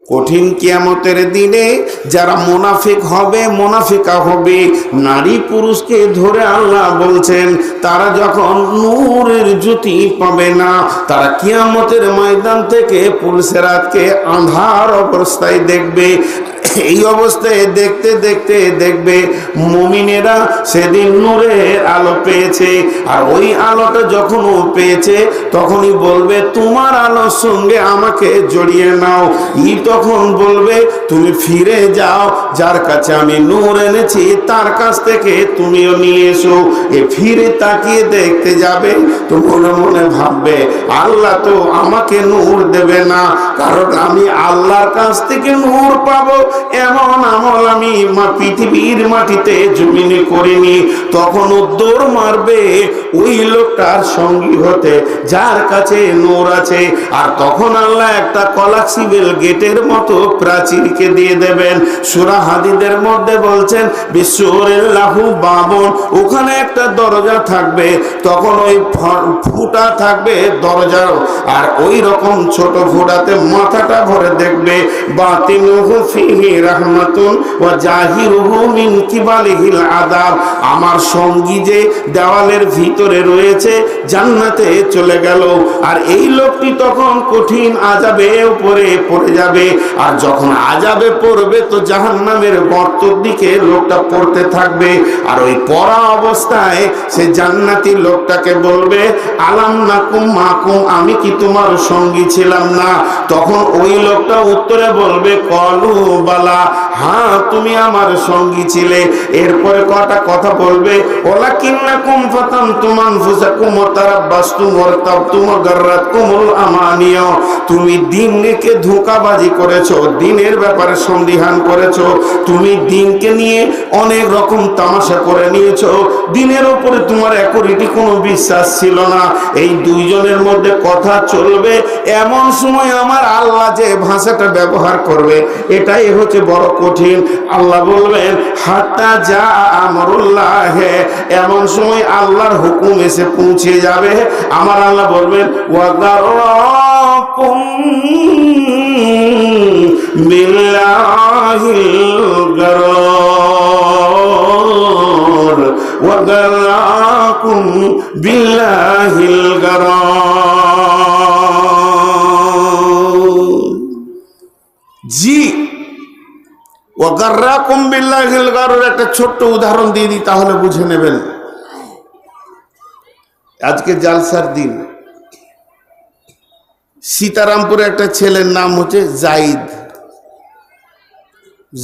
কঠিন কিয়ামতের দিনে যারা মুনাফিক হবে, মুনাফিকা হবে, নারী পুরুষকে ধরে আল্লাহ বলছেন তারা যখন নূরের জ্যোতি পাবে না, তারা কিয়ামতের ময়দান থেকে পুলসিরাতকে আঁধার অবস্থায় দেখবে। এই অবস্থায় দেখতে দেখতে দেখবে মুমিনেরা সেদিন নূরের আলো পেয়েছে, আর ওই আলোটা যখন ও পেয়েছে তখনই বলবে তোমার আলোর সঙ্গে আমাকে জড়িয়ে নাও। তখন বলবে তুমি ফিরে যাও, যার কাছে আমি নূর এনেছি তার কাছ থেকে তুমিও নিয়ে এসো। এ ফিরে তাকিয়ে দেখতে যাবে তো মনে মনে ভাববে আল্লাহ তো আমাকে নূর দেবে না, কারণ আমি আল্লাহর কাছ থেকে নূর পাবো এমন আমল আমি পৃথিবীর মাটিতে জমিনে করিনি। তখন দৌড় মারবে ওই লোকটার সঙ্গী হতে যার কাছে নূর আছে, আর তখন আল্লাহ একটা কলাকসিবেল গেটের মতো প্রাচীরকে দিয়ে দেবেন। সূরা হাদীদের মধ্যে বলছেন বিশ্বরেল্লাহু বাবন, ওখানে একটা দরজা থাকবে, তখন ওই ফুটা থাকবে দরজার, আর ওই রকম ছোট ফুটাতে মাথাটা ভরে দেখবে বাতিনুহু ফিহি রাহমাতুন ওয়া জাহিরুহু মিন কিবালিহিল আযাব, আমার সঙ্গী যে দেওয়ালের ভিতরে রয়েছে জান্নাতে চলে গেল। আর এই লোকটি তখন কঠিন আযাবে উপরে পড়ে যাবে, আর যখন আযাবে পড়বে তো জাহান্নামের গর্তের দিকে লোকটা পড়তে থাকবে। আর ওই পড়া অবস্থায় সে জান্নাতি লোকটাকে বলবে আলাম নাকুম মাকুম, আমি কি তোমার সঙ্গী ছিলাম না? তখন ওই লোকটা উত্তরে বলবে কলু বালা, হ্যাঁ তুমি আমার সঙ্গী ছিলে। এরপরে কটা কথা বলবে ওয়ালাকিন্নাকুম ফাতানতুম আনফুসাকুম ওয়া তারাব্বাসতুম ওয়া তাবতুম ওয়া গাররাতকুমুল আমানিয়া, তুমি দিনকে ধোঁকাবাজি করেছো, দিনের ব্যাপারে সন্দিহান করেছো, তুমি দিনকে নিয়ে অনেক রকম তামাশা করে নিয়েছো, দিনের উপরে তোমার একুরিটি কোনো বিশ্বাস ছিল না। এই দুইজনের মধ্যে কথা চলবে, এমন সময় আমার আল্লাহ যে ভাষাটা ব্যবহার করবে এটাই হচ্ছে বড় কঠিন। আল্লাহ বলবেন হাত্তা যা আমরুল্লাহ, এমন সময় আল্লাহর হুকুম এসে পৌঁছে যাবে। আমার আল্লাহ বলবেন ওয়াগারাকুম বিল্লাহিল গারার, ওয়াগারাকুম বিল্লাহিল গারার। জি, ওয়াগাররাকুম বিল্লাহিল গারুর একটা ছোট্ট উদাহরণ দিয়ে দিই, তাহলে বুঝে নেবেন। আজকে জালসার দিন, সীতারামপুরে একটা ছেলের নাম হচ্ছে জাহিদ,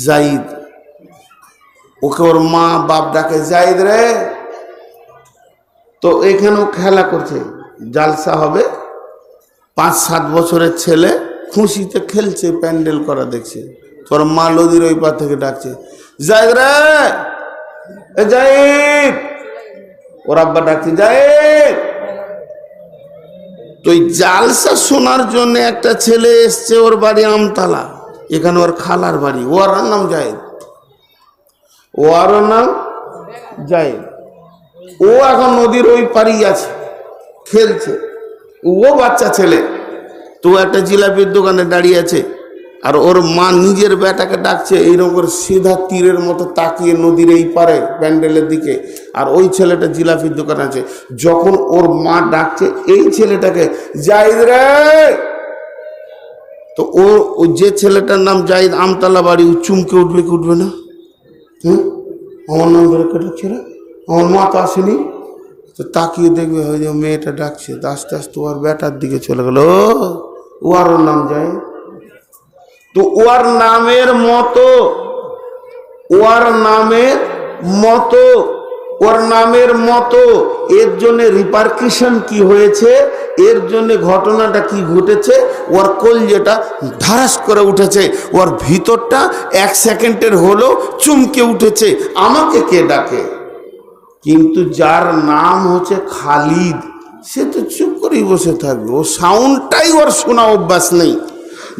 জাহিদ, ওকে ওর মা বাপ ডাকে জাহিদ রে। তো এখানেও খেলা করছে, জালসা হবে, 5-7 বছরের ছেলে খুশিতে খেলছে, প্যান্ডেল করা দেখছে। তোর মা নদীর ওই পার থেকে ডাকছে জাহিদ রে, এ জাহিদ, ওর আব্বা ডাকছে জাহিদ। তো জালসা শোনার জন্য একটা ছেলে এসছে, ওর বাড়ি আমতলা, এখানে ওর খালার বাড়ি, ওর নাম জাহিদ, ওর নাম জাহিদ। ও এখন নদীর ওই পাড়ি আছে, খেলছে, ও বাচ্চা ছেলে। তো একটা জিলাপির দোকানে দাঁড়িয়ে আছে, আর ওর মা নিজের বেটাকে ডাকছে এইরকম সিধা তীরের মতো তাকিয়ে নদীর এই পারে প্যান্ডেলের দিকে, আর ওই ছেলেটা জিলাপির দোকান আছে। যখন ওর মা ডাকছে এই ছেলেটাকে জাহিদ রে, তো ও যে ছেলেটার নাম জাহিদ, আমতলা বাড়ি, ও চুমকে উঠবে কি উঠবে না? আমার নাম ধরে কে ডাকছে রে, আমার মা তো আসেনি। তো তাকিয়ে দেখবে ওই যে মেয়েটা ডাকছে, আস্তে আস্তে ওর বেটার দিকে চলে গেল, ওর নাম জাহিদ। তো ওর নামের মতো, ওর নামের মতো, ওর নামের মতো এর জন্য রিপারকিশন কি হয়েছে, এর জন্য ঘটনাটা কি ঘটেছে, ওর কলজেটা ধারাস করে উঠেছে, ওর ভিতরটা 1 সেকেন্ডের হলো চমকে উঠেছে, আমাকে কে ডাকে। কিন্তু যার নাম হচ্ছে খালিদ, সে তো চুপ করেই বসে থাকবে, ও সাউন্ডটাই ওর শোনা অভ্যাস নেই।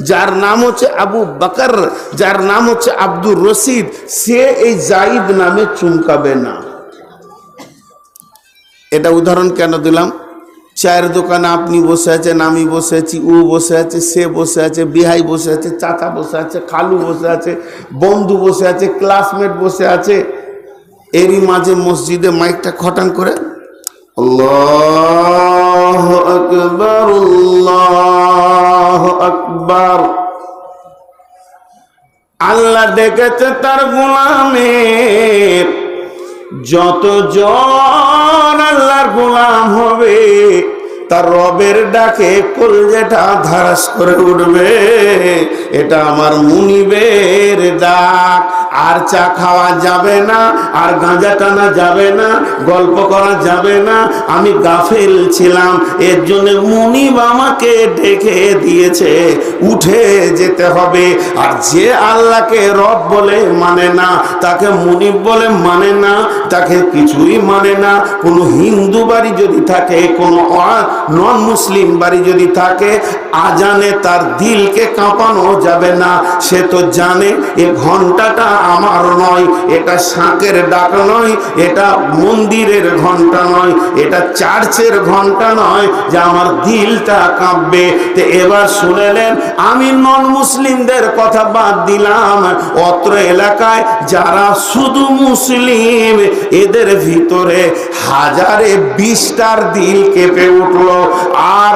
যার নাম হচ্ছে আবু বকর, যার নাম হচ্ছে আব্দুর রশিদ, সে এই জাহিদ নামে চুমকাবে না। এটা উদাহরণ কেন দিলাম? চায়ের দোকানে আপনি বসে আছেন, আমি বসে আছি, ও বসে আছে, সে বসে আছে, বিহাই বসে আছে, চাচা বসে আছে, খালু বসে আছে, বন্ধু বসে আছে, ক্লাসমেট বসে আছে। এরই মাঝে মসজিদে মাইকটা খটান করে আল্লাহু আকবার, আল্লাহু আকবার। আল্লাহ ডেকেছে তার গোলামের, যতজন আল্লাহর গোলাম হবে তার রবের ডাকে কলজেটা ধারাস করে উঠবে। এটা আমার মুনিবের ডাক। আর চা খাওয়া যাবে না, আর গাঁজা টানা যাবে না, গল্প করা যাবে না। আমি গাফেল ছিলাম, এর জন্য মুনিব আমাকে ডেকে দিয়েছে, উঠে যেতে হবে। আর যে আল্লাহকে রব বলে মানে না, তাকে মুনিব বলে মানে না, তাকে কিছুই মানে না। কোনো হিন্দু বাড়ি যদি থাকে, কোনো নন মুসলিম বাড়ি যদি থাকে, আজানে তার দিলকে কাঁপানো যাবে না। সে তো জানে এ ঘন্টাটা আমার নয়, এটা শাঁখের ডাক নয়, এটা মন্দিরের ঘন্টা নয়, এটা চার্চের ঘন্টা নয় যে আমার দিলটা কাঁপবে। তো এবার শুনেলেন, আমি নন মুসলিমদের কথা বাদ দিলাম, অত্র এলাকায় যারা শুধু মুসলিম, এদের ভিতরে 1020টার দিল কেঁপে উঠলো, আর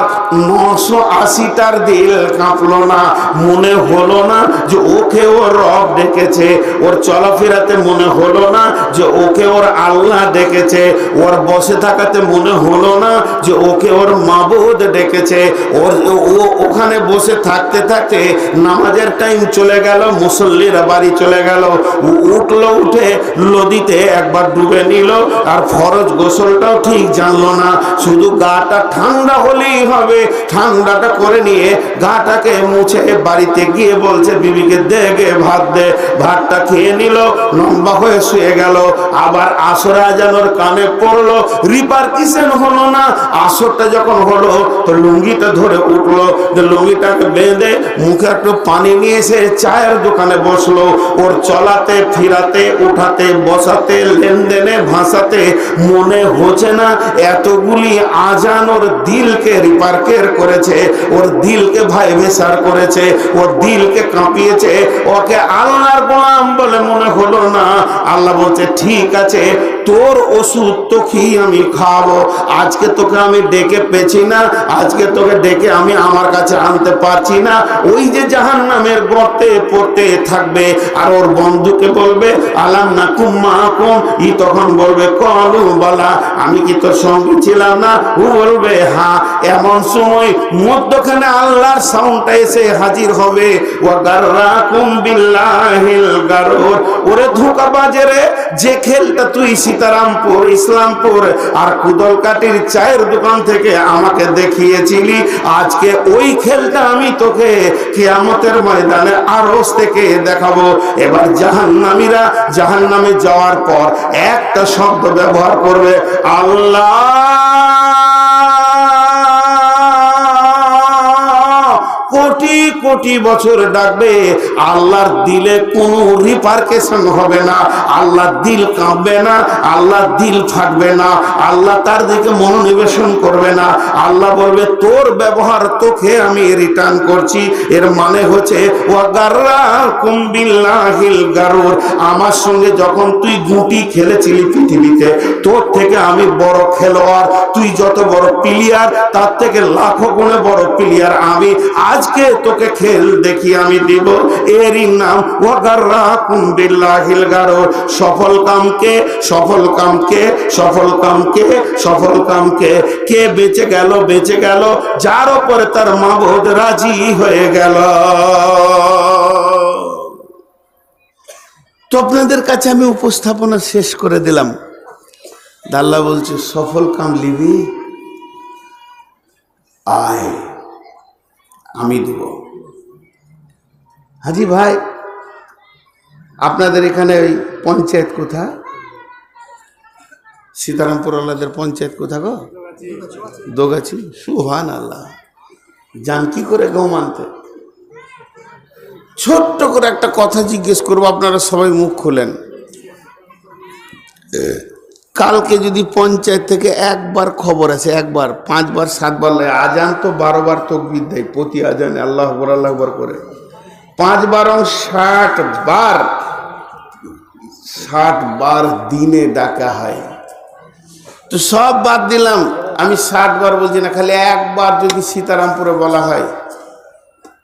980টার দিল কাঁপলো না। মনে হলো না যে ওকে ওর রব ডেকেছে, ওর চলাফেরাতে মনে হলো না যে ওকে ওর আল্লাহ ডেকেছে, ওর বসে থাকাতে মনে হলো না যে ওকে ওর মাবুদ ডেকেছে। ও ওখানে বসে থাকতে থাকতে নামাজের টাইম চলে গেল, মুসল্লিরা বাড়ি চলে গেল। উঠলো, উঠে নদীতে একবার ডুবে নিল, আর ফরজ গোসলটাও ঠিক জানলো না। শুধু গাটা ঠান্ডা হলেই হবে, ঠান্ডাটা করে নিয়ে গাটাকে মুছে বাড়িতে গিয়ে বলছে বিবিকে দে গে ভাত দে। ভাতটা খেয়ে নিল, লম্বা হয়ে শুয়ে গেল। আবার আসর আজানোর কানে পড়লো, রিপার্কিশন হলো না। আসরটা যখন হলো তো লুঙ্গিটা ধরে উঠলো, লুঙ্গিটাকে বেঁধে মুখে একটু পানি নিয়ে এসে চায়ের দোকানে বসলো। ওর চলাতে ফিরাতে, উঠাতে বসাতে, লেনদেনে ভাসাতে মনে হচ্ছে না এতগুলি আজান ওর দিলকে রিপার্কের করেছে, ওর দিলকে ভাইব্রেশন করেছে, ওর দিলকে কাঁপিয়েছে। ওকে আল্লাহর গোলাম বলে মনে হলো না। আল্লাহ বলছে ঠিক আছে, তোর ওষুধ তো খেয়ে আমি খাবো। আজকে তোকে আমি ডেকে পেছি না, আজকে তোকে ডেকে আমি আমার কাছে আনতে পারছি না। ওই যে জাহান্নামের গর্তে পড়তে থাকবে, আর ওর বন্ধুকে বলবে আলাম না কুম্মা কুম, ই তখন বলবে কলু বলা, আমি কি তোর সঙ্গে ছিলাম না? ও বলবে হ্যাঁ। এমন সময় মধ্যখানে আল্লাহর সাউন্ডটা এসে হাজির হবে, ওয়া গাররাকুম বিল্লাহিল গারুর। ওরে ধোঁকাবাজের, যে খেলটা তুই সীতারামপুর, ইসলামপুর আর কুদলকাটির চায়ের দোকান থেকে আমাকে দেখিয়েছিলি, আজকে ওই খেলটা আমি তোকে কিয়ামতের ময়দানে আরশ থেকে দেখাবো। এবার জাহান্নামীরা জাহান্নামে যাওয়ার পর একটা শব্দ ব্যবহার করবে, আল্লাহ। কোটি কোটি বছর ডাকবে, আল্লাহর দিলে কোনো রিপার্কেশন হবে না, আল্লাহর দিল কাঁপবে না, আল্লাহর দিল ফাটবে না, আল্লাহ তার দিকে মনোনিবেশন করবে না। আল্লাহ বলবে তোর ব্যবহার তোকে আমি রিটার্ন করছি। এর মানে হচ্ছে ওয়া গাররাকুম বিল্লাহিল গারুর। আমার সঙ্গে যখন তুই গুটি খেলেছিলি পৃথিবীতে, তোর থেকে আমি বড় খেলোয়াড়, তুই যত বড় প্লেয়ার তার থেকে লাখো গুণে বড় প্লেয়ার আমি। আজকে তোকে খেল দেখি আমি দিব, এরই নাম ওয়া গাররাকুম বিল্লাহিল গারুর। সফল কামকে, সফল কামকে, সফল কামকে, সফল কামকে। কে বেঁচে গেল? বেঁচে গেল যার উপরে তার মাবুদ রাজি হয়ে গেল। তো আপনাদের কাছে আমি উপস্থাপনা শেষ করে দিলাম। আল্লাহ বলছে সফল কাম লিবি, আয় আমি দিব। হাজি ভাই, আপনাদের এখানে ওই পঞ্চায়েত কোথা? সীতারামপুর আল্লাদের পঞ্চায়েত কোথা গো? দোগাছি। সুবহান আল্লাহ। যান কি করে গো মানতে? ছোট্ট করে একটা কথা জিজ্ঞেস করবো, আপনারা সবাই মুখ খোলেন। কালকে যদি পঞ্চায়েত থেকে একবার খবর আছে, একবার 5 বার 7 বার, আজান তো 12 বার তাকবীর দেয় প্রতি আজানে, আল্লাহু আকবার আল্লাহু আকবার করে 5 বার 60 বার, 60 বার দিনে ডাকা হয়। তো সব বাদ দিলাম, আমি 60 বার বলছি না, খালি একবার যদি সীতারামপুরে বলা হয়,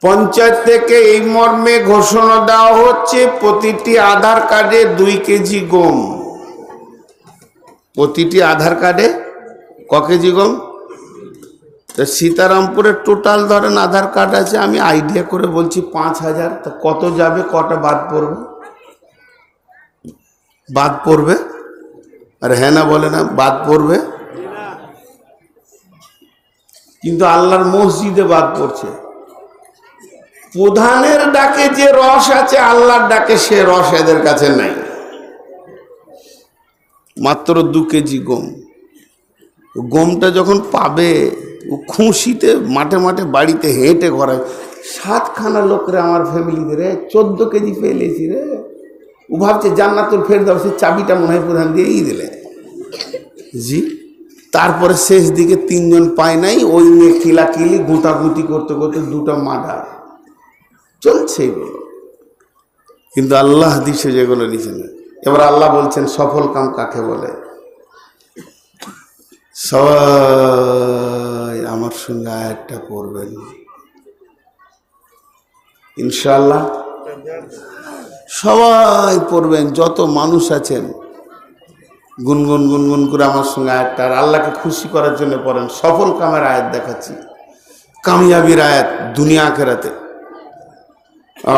পঞ্চায়েত থেকে এই মর্মে ঘোষণা দেওয়া হচ্ছে প্রতিটি আধার কার্ডে 2 কেজি গম, প্রতিটি আধার কার্ডে ক কেজি গম। তো সীতারামপুরের টোটাল ধরেন আধার কার্ড আছে, আমি আইডিয়া করে বলছি 5000, তো কত যাবে, কটা বাদ পড়বে? বাদ পড়বে? আরে হ্যাঁ না বলে না, বাদ পড়বে। কিন্তু আল্লাহর মসজিদে বাদ পড়ছে। প্রধানের ডাকে যে রস আছে, আল্লাহর ডাকে সে রস এদের কাছে নাই। মাত্র 2 কেজি গম। গমটা যখন পাবে, ও খুশিতে মাঠে মাঠে বাড়িতে হেঁটে ঘরে 7খানা লোকরে, আমার ফ্যামিলিতে রে 14 কেজি পেয়েছি রে। ও ভাবছে জান্নাতুল ফেরদাউসের চাবিটা মনে হয় প্রধান দিয়েই দিলে। জি, তারপরে শেষ দিকে 3 জন পায় নাই, ওই নিয়ে কিলাকিলি গুঁতাগুঁতি করতে করতে 2টা মার্ডার চলছে এগুলো। কিন্তু আল্লাহ দিছে যেগুলো নিছে না। এবার আল্লাহ বলছেন সফল কাম কাকে বলে? সবাই আমার সঙ্গে আয়াতটা পড়বেন ইনশাআল্লাহ, সবাই পড়বেন, যত মানুষ আছেন গুনগুন গুনগুন করে আমার সঙ্গে আয়াতটা, আর আল্লাহকে খুশি করার জন্য পড়েন। সফল কামের আয়াত দেখাচ্ছি, কামিয়াবির আয়াত দুনিয়া আখিরাতে।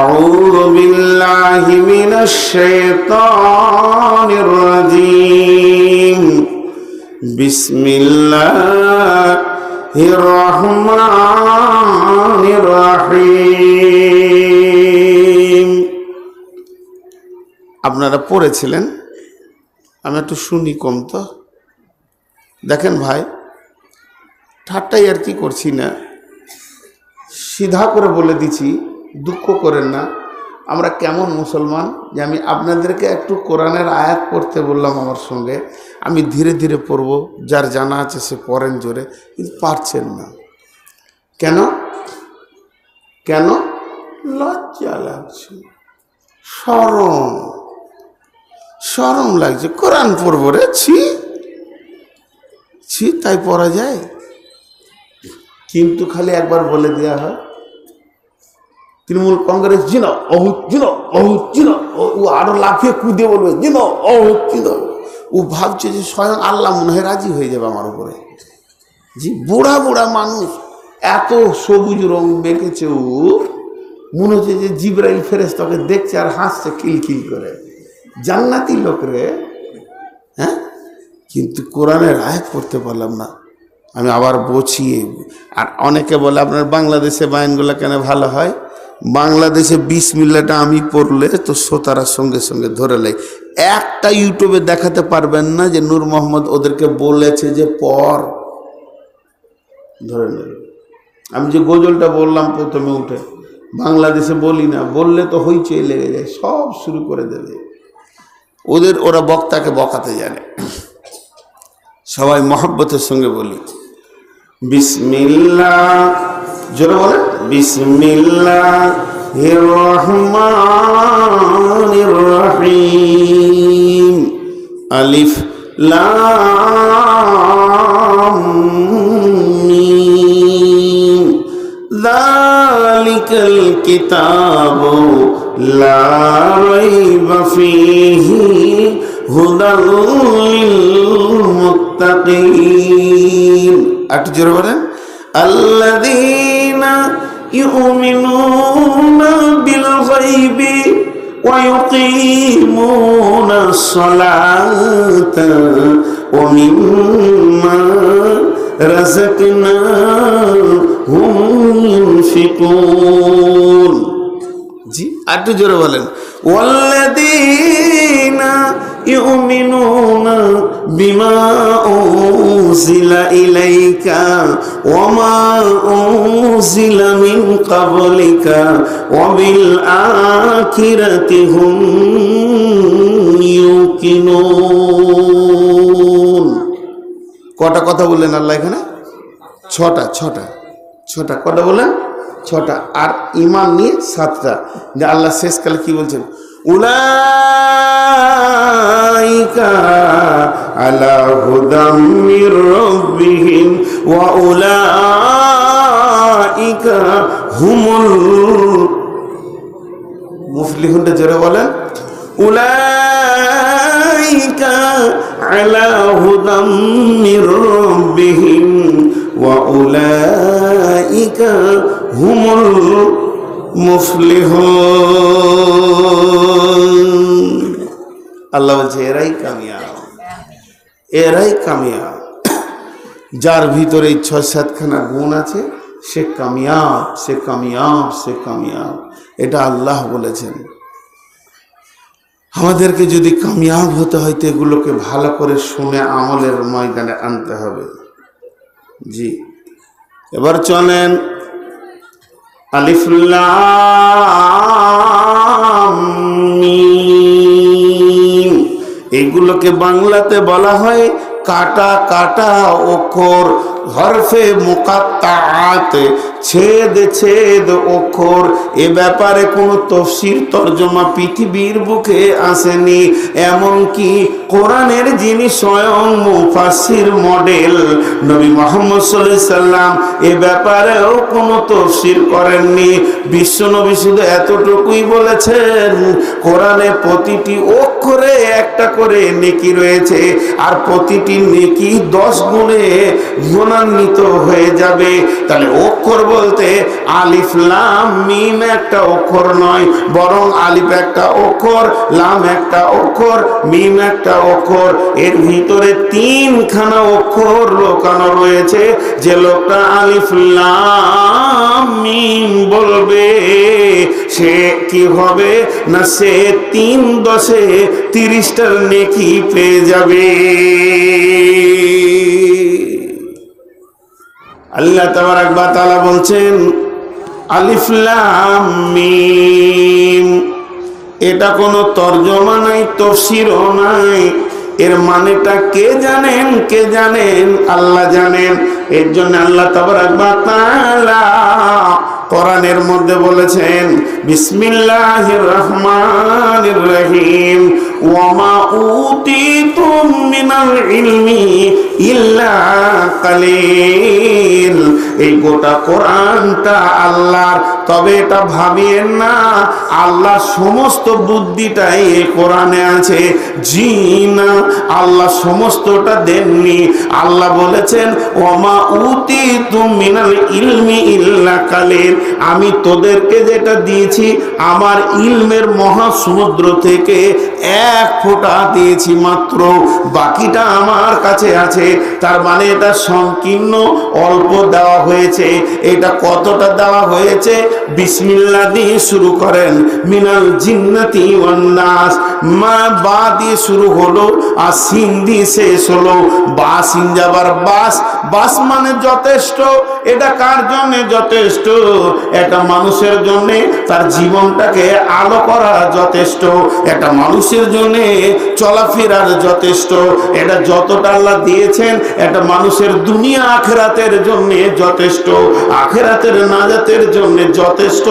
আউযু বিল্লাহি মিনাশ শাইতানির রাজীম। বিসমিল্লাহির রহমানির রহিম। আপনারা পড়েছিলেন, আমি একটু শুনি কম তো। দেখেন ভাই, ঠাট্টাই আর কি করছি না, সিধা করে বলে দিছি, দুঃখ করেন না। আমরা কেমন মুসলমান যে আমি আপনাদেরকে একটু কোরআনের আয়াত পড়তে বললাম আমার সঙ্গে, আমি ধীরে ধীরে পড়ব, যার জানা আছে সে পড়েন জোরে, কিন্তু পারছেন না কেন? কেন? লজ্জা লাগছে, শরম লাগছে। কোরআন পড়বো রে, ছি ছি, তাই পড়া যায়? কিন্তু খালি একবার বলে দেওয়া হয় তৃণমূল কংগ্রেস জিনো অহুত জিনো অহুত জিনো, ও আরো লাফিয়ে কুদিয়ে বলবে জিনো অহুত জিনো। ও ভাবছে যে স্বয়ং আল্লাহ মনে হয় রাজি হয়ে যাবে আমার উপরে। জি, বুড়া বুড়া মানুষ, এত সবুজ রং মেখেছে, ও মনে হচ্ছে যে জিবরাইল ফেরেশতাকে দেখছে আর হাসছে খিলখিল করে, জান্নাতি লোক রে। হ্যাঁ, কিন্তু কোরআনের আয়াত পড়তে পারলাম না। আমি আবার বছিয়ে, আর অনেকে বলে আপনার বাংলাদেশে বায়ানগুলো কেন ভালো হয়? বাংলাদেশে বিসমিল্লাহটা আমি পড়লে তো শ্রোতারা সঙ্গে সঙ্গে ধরে নেয়। একটা ইউটিউবে দেখাতে পারবেন না যে নূর মোহাম্মদ ওদেরকে বলেছে যে পড়, ধরে নেবে। আমি যে গজলটা বললাম প্রথমে উঠে, বাংলাদেশে বলি না, বললে তো হইচই লেগে যায়, সব শুরু করে দেবে। ওরা বক্তাকে বকাতে জানে। সবাই মহব্বতের সঙ্গে বলি বিসমিল্লাহ, জোরে বলেন বিসমিল্লাহির রহমানির রহিম। আলিফ লাম মিম। যালিকাল কিতাবু লা রাইবা ফীহি হুদাল লিল মুত্তাকিন। একটু জোরে বলেন আল্লাযীনা ইউমিনুনা বিল গায়বি ওয়া ইউকিমুনাস সালাতা ওয়া মিম্মা রাযাকনাহুম ইউনফিকুন। জি, একটু জোরে বলেন ওয়াল্লাযীনা ইউমিনুনা বিমা উনজিলা ইলাইকা ওয়া মা উনজিলা মিন ক্বাবলিকা ওয়া বিল আখিরাতি হুম ইউকিনুন। কটা কথা বললেন আল্লাহ এখানে? ছটা। ছটা ছটা কটা বললেন? ছটা। আর ইমান নিয়ে 7টা। যে আল্লাহ শেষকালে কি বলছেন? উলাইকা আলা হুদাম মির রাব্বিহিম ওয়া উলাইকা হুমুল মুফলিহুন। জোরে বলেন, উলাইকা আলা হুদাম মির রাব্বিহিম ওয়া উলাইকা হুমুল মুফলিহুন। আল্লাহ বলছে এরাই কামিয়াব, এরাই কামিয়াব। যার ভিতরে 6-7খানা গুণ আছে সে কামিয়াব, সে কামিয়াব, সে কামিয়াব। এটা আল্লাহ বলেছেন। আমাদেরকে যদি কামিয়াব হতে হয় তো এগুলোকে ভালো করে শুনে আমলের ময়দানে আনতে হবে। জি, এবার চলেন আলিফ লাম মিম। এগুলোকে বাংলাতে বলা হয় কাটা কাটা অক্ষর, হরফে মুকাত্তাআত, ছেদ ছেদ অক্ষর। এ ব্যাপারে কোনো তফসির তরজমা পৃথিবীর বুকে আসেনি। এমনকি কোরআনের যিনি স্বয়ং মুফাসসির মডেল নবী মুহাম্মদ সাল্লাল্লাহু আলাইহি সাল্লাম, এ ব্যাপারেও কোনো তফসির করেননি। বিশ্ব নবী শুধু এতটুকুই বলেছেন, কোরআনে প্রতিটি অক্ষরে একটা করে নেকি রয়েছে, আর প্রতিটি নেকি 10 গুণে গুণান্বিত হয়ে যাবে। তাহলে অক্ষর বলতে আলিফ লাম মিম একটা অক্ষর নয়, বরং আলিফ একটা অক্ষর, লাম একটা অক্ষর, মিম একটা অক্ষর। এর ভিতরে 3খানা অক্ষর লুকানো রয়েছে। যে লোকটা আলিফ লাম মিম বলবে সে কি হবে না, সে 3 10 30টার নেকি পেয়ে যাবে। আল্লাহ তাবারাক ওয়া তাআলা বলছেন আলিফ লাম মিম। এটা কোনো তরজমা নাই, তফসিরও নাই। এর মানেটা কে জানেন? কে জানেন? আল্লাহ জানেন। এর জন্য আল্লাহ তাবারাক ওয়া তাআলা কোরআনের মধ্যে বলেছেন বিসমিল্লাহির রহমানির রহিম, ওয়া মা উতিতুম মিনাল ইলমি ইল্লা কালিল। এই গোটা কোরআনটা আল্লাহর, তবে এটা ভাবিয়েন না আল্লাহ সমস্ত বুদ্ধিটাই এই কোরআনে আছে। জি না, আল্লাহ সমস্তটা দেননি। আল্লাহ বলেছেন ওয়া মা উতিতুম মিনাল ইলমি ইল্লা কালিল। আমি তোদেরকে যেটা দিয়েছি আমার ইলমের মহাসমুদ্র থেকে 1 ফোঁটা দিয়েছি মাত্র, বাকিটা আমার কাছে আছে। তার মানে এটা সংকীর্ণ অল্প দেওয়া হয়েছে। এটা কতটা দেওয়া হয়েছে? বিসমিল্লাহ দিয়ে শুরু করেন, মিনাল জিন্নাতি ওয়ান নাস। মা বা দিয়ে শুরু হলো আর সিন দিয়ে শেষ হলো। বা সিন যাবার বাস, বাস মানে যথেষ্ট। এটা কার জন্য যথেষ্ট? একটা মানুষের জন্য তার জীবনটাকে আলো করা যথেষ্ট, একটা মানুষের জন্য চলাফেরার যথেষ্ট। এটা যতটা আল্লাহ দিয়েছেন একটা মানুষের দুনিয়া আখিরাতের জন্য যথেষ্ট, আখিরাতের নাজাতের জন্য যথেষ্ট।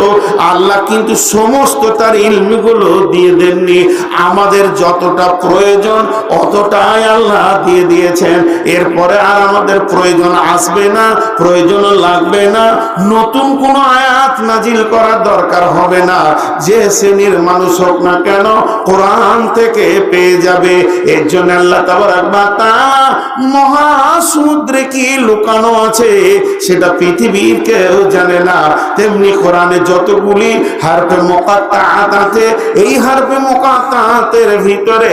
আল্লাহ কিন্তু সমস্ত তার ইলমগুলো দিয়ে দেননি। আমাদের যতটা প্রয়োজন অতটাই আল্লাহ দিয়ে দিয়েছেন। এরপরে আর আমাদের প্রয়োজন আসবে না, প্রয়োজন লাগবে না, নতুন কোনো আয়াত নাজিল করার দরকার হবে না। যে শ্রেণীর মানুষ হোক না কেন কোরআন থেকে পেয়ে যাবে। এর জন্য আল্লাহ তাবারাক ওয়া তাআলা মহাসমুদ্রে কি লুকানো আছে সেটা পৃথিবীর কেউ জানে না। তেমনি কোরআনে যতগুলি হারফে মুকাত্তাআত আছে, এই হারফে মুকাত্তাআতের ভিতরে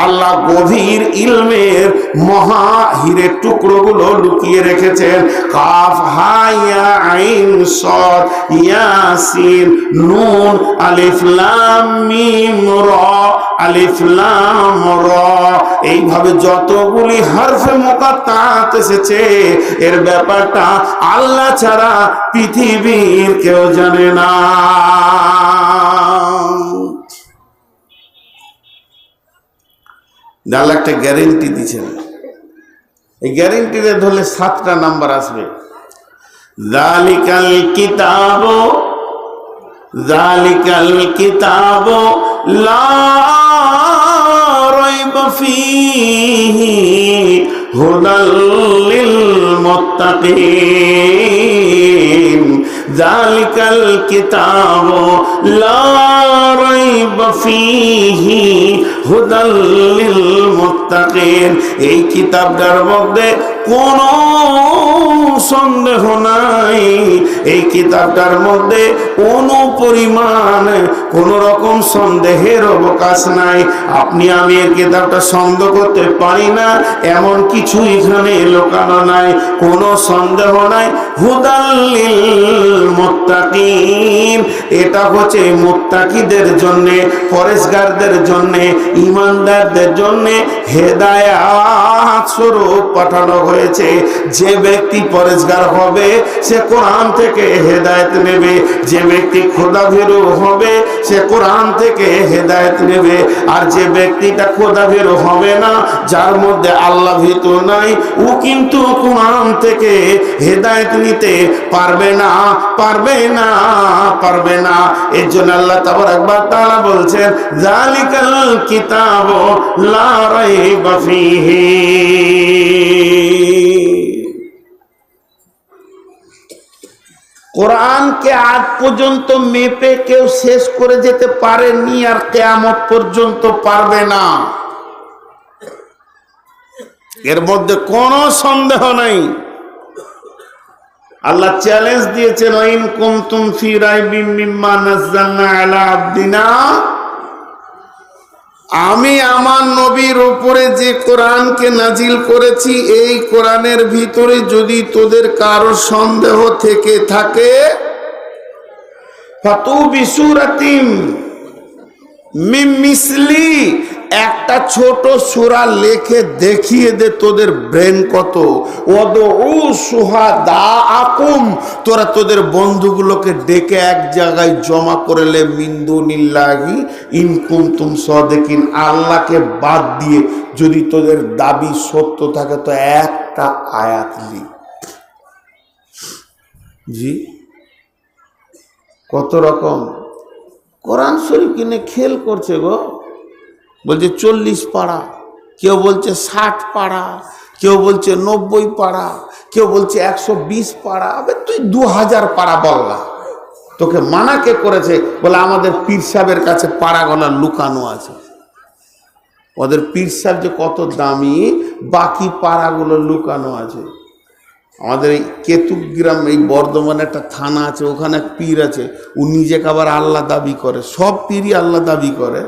আল্লাহ গভীর ইলমের মহা হীরের টুকরোগুলো লুকিয়ে রেখেছেন। কাফ হা ইয়া আইন সাদ ইয়াসিন নুন আলিফ লাম মিম রা, আলিফ লাম রা। এইভাবে যতগুলি হরফে মুকাত্তাআত এসেছে এর ব্যাপারটা আল্লাহ ছাড়া পৃথিবীর কেউ জানে না। আল্লাহ একটা গ্যারেন্টি দিয়েছেন, এই গ্যারেন্টিতে ধরলে 7টা নাম্বার আসবে। যালিকাল কিতাবু লা রাইবা ফীহি হুদাল লিল মুত্তাকিন। যালিকাল কিতাবু লা রাইবা ফীহি হুদাল লিল মুত্তাকিন। এই কিতাবটার মধ্যে কোনো সন্দেহ নাই, এই কিতাবটার মধ্যে কোনো পরিমাণ কোন রকম সন্দেহের অবকাশ নাই। আপনি আমি এই কিতাবটা সন্দেহ করতে পারি না, এমন কিছু এখানে লুকানো নাই, কোনো সন্দেহ নাই। হুদাল লিল মুত্তাকিন, এটা হচ্ছে মুত্তাকিদের জন্য, পরেশগারদের জন্য, ঈমানদারদের জন্য হেদায়েত স্বরূপ পাঠানো হয়েছে। যে ব্যক্তি পরেশগার হবে সে কোরআন থেকে হেদায়েত নেবে, যে ব্যক্তি খোদাভীরু হবে সে কোরআন থেকে হেদায়েত নেবে। আর যে ব্যক্তিটা খোদাভীরু হবে না, যার মধ্যে আল্লাহ ভীতু নাই, ও কিন্তু কোরআন থেকে হেদায়েত নিতে পারবে না, পারবে না, পারবে না। এর জন্য আল্লাহ তাবারাক ওয়া তাআলা বলছেন যালিকাল কিতাবু লা রাইবা ফীহি। কোরআনকে আজ পর্যন্ত মেপে কেউ শেষ করে যেতে পারেনি, আর কিয়ামত পর্যন্ত পারবে না, এর মধ্যে কোনো সন্দেহ নাই। আল্লাহ চ্যালেঞ্জ দিয়েছেন ওয়াইন কুনতুম ফি রাইবিম মিম্মা নাযালনা আলা আবদিনা, আমি আমার নবীর উপরে যে কোরআনকে নাজিল করেছি, এই কোরআনের ভিতরে যদি তোদের কারো সন্দেহ থেকে থাকে, ফাতু বিসূরাতিম মিন মিসলি, একটা ছোট সূরা লিখে দেখিয়ে দে তোদের ব্রেন কত। ওয়াদউ শুহাদাআকুম, তোরা তোদের বন্ধুগুলোকে ডেকে এক জায়গায় জমা করলে মিন দুনিল্লাহি ইন কুনতুম সাদিকিন, আল্লাহকে বাদ দিয়ে যদি তোদের দাবি সত্য থাকে তো একটা আয়াত লিখ। জি, কত রকম কোরআন শরীফ কিনে খেল করছে গো। বলছে 40 পারা, কেউ বলছে 60 পারা, কেউ বলছে 90 পারা, কেউ বলছে 120 পারা। আবে তুই 2000 পারা বল না, তোকে মানা কে করেছে? বলে আমাদের পীর সাহেবের কাছে পারাগুলো লুকানো আছে। ওদের পীর সাহেব যে কত দামি, বাকি পারাগুলো লুকানো আছে। আমাদের এই কেতুগ্রাম, এই বর্ধমানে একটা থানা আছে, ওখানে এক পীর আছে, ও নিজেকে আবার আল্লাহ দাবি করে। সব পীরই আল্লাহ দাবি করে।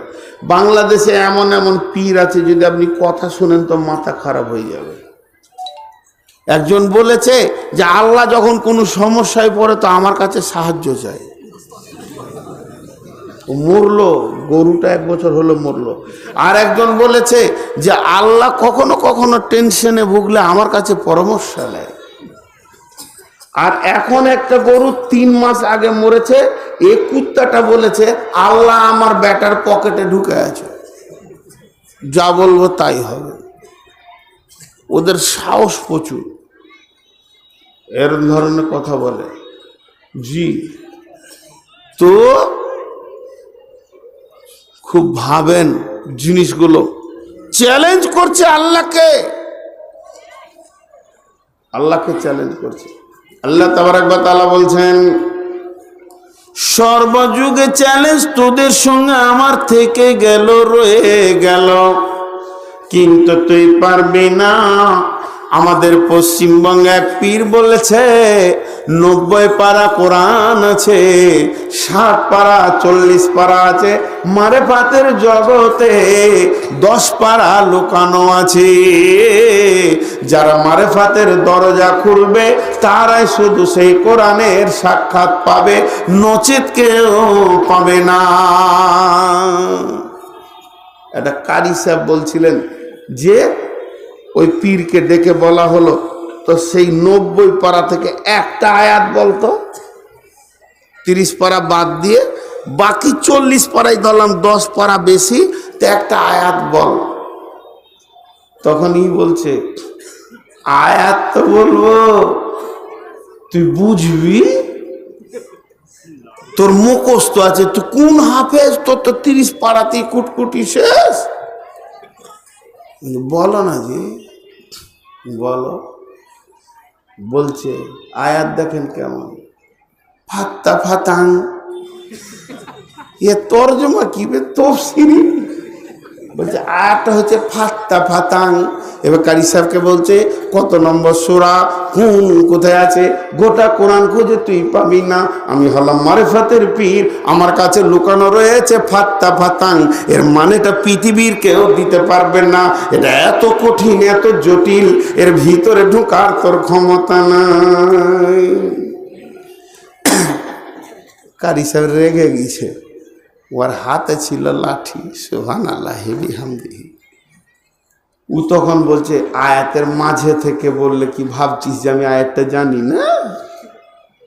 বাংলাদেশে এমন এমন পীর আছে, যদি আপনি কথা শুনেন তো মাথা খারাপ হয়ে যাবে। একজন বলেছে যে আল্লাহ যখন কোনো সমস্যায় পড়ে তো আমার কাছে সাহায্য চায়। মরলো, গরুটা 1 বছর হলো মরলো। আর একজন বলেছে যে আল্লাহ কখনো কখনো টেনশনে ভুগলে আমার কাছে পরামর্শ নেয়। আর এখন একটা গরু 3 মাস আগে মরেছে, এই কুত্তাটা বলেছে আল্লাহ আমার ব্যাটার পকেটে ঢুকে আছে, যা বলবো তাই হবে। ওদের সাহস প্রচুর, এর ধরনের কথা বলে। জি, তো খুব ভাবেন জিনিসগুলো। চ্যালেঞ্জ করছে আল্লাহকে, আল্লাহকে চ্যালেঞ্জ করছে। আল্লাহ তাবারাক ওয়া তাআলা বলছেন সর্বযুগে চ্যালেঞ্জ তোদের সঙ্গে আমার থেকে গেল, রয়ে গেল, কিন্তু তুই পারবি না। আমাদের পশ্চিমবঙ্গে এক পীর বলেছে 90 পারা কোরআন আছে, 60 পারা 40 পারা আছে, মারেফাতের জগতে 10 পারা লুকানো আছে। যারা মারেফাতের দরজা খুলবে তারাই শুধু সেই কোরআনের সাক্ষাৎ পাবে, নচেত কেউ পাবে না। একটা কারি সাহেব বলছিলেন যে ওই পীরকে ডেকে বলা হলো তো সেই 90 পারা থেকে একটা আয়াত বলতো, 30 পারা বাদ দিয়ে বাকি 40 পারাই ধরলাম, 10 পারা বেশি, তো একটা আয়াত বল। তখন ই বলছে আয়াত তো বলবো, তুই বুঝবি, তোর মুখস্থ আছে, তুই কোন হাফেজ, তোর তো 30 পাড়াতেই কুটকুটি শেষ। বলো না জি, বলো। বলছে আয়াত দেখেন কেমন, ফাত্তা ফাতাং, এ তরজমা কি বে, তফসিরি। বলছে আয়াতটা হচ্ছে ফাত্তা ফাতাং। এবার কারি সাহেবকে বলছে কত নম্বর সূরা, কোন কোথায় আছে, গোটা কোরআন খুঁজে তুই পাবি না, আমি হলাম মারিফাতের পীর, আমার কাছে লুকানো রয়েছে ফাত্তা ফাতাং। এর মানেটা পৃথিবীর কেউ দিতে পারবে না, এটা এত কঠিন এত জটিল, এর ভিতরে ঢোকার তোর ক্ষমতা নাই। কারি সাহেব রেগে গেছে, ওর হাতে ছিল লাঠি, সুবহানাল্লাহি বিহামদিহি। ও তখন বলছে আয়াতের মাঝে থেকে বললে কি ভাবছিস যে আমি আয়াতটা জানি না?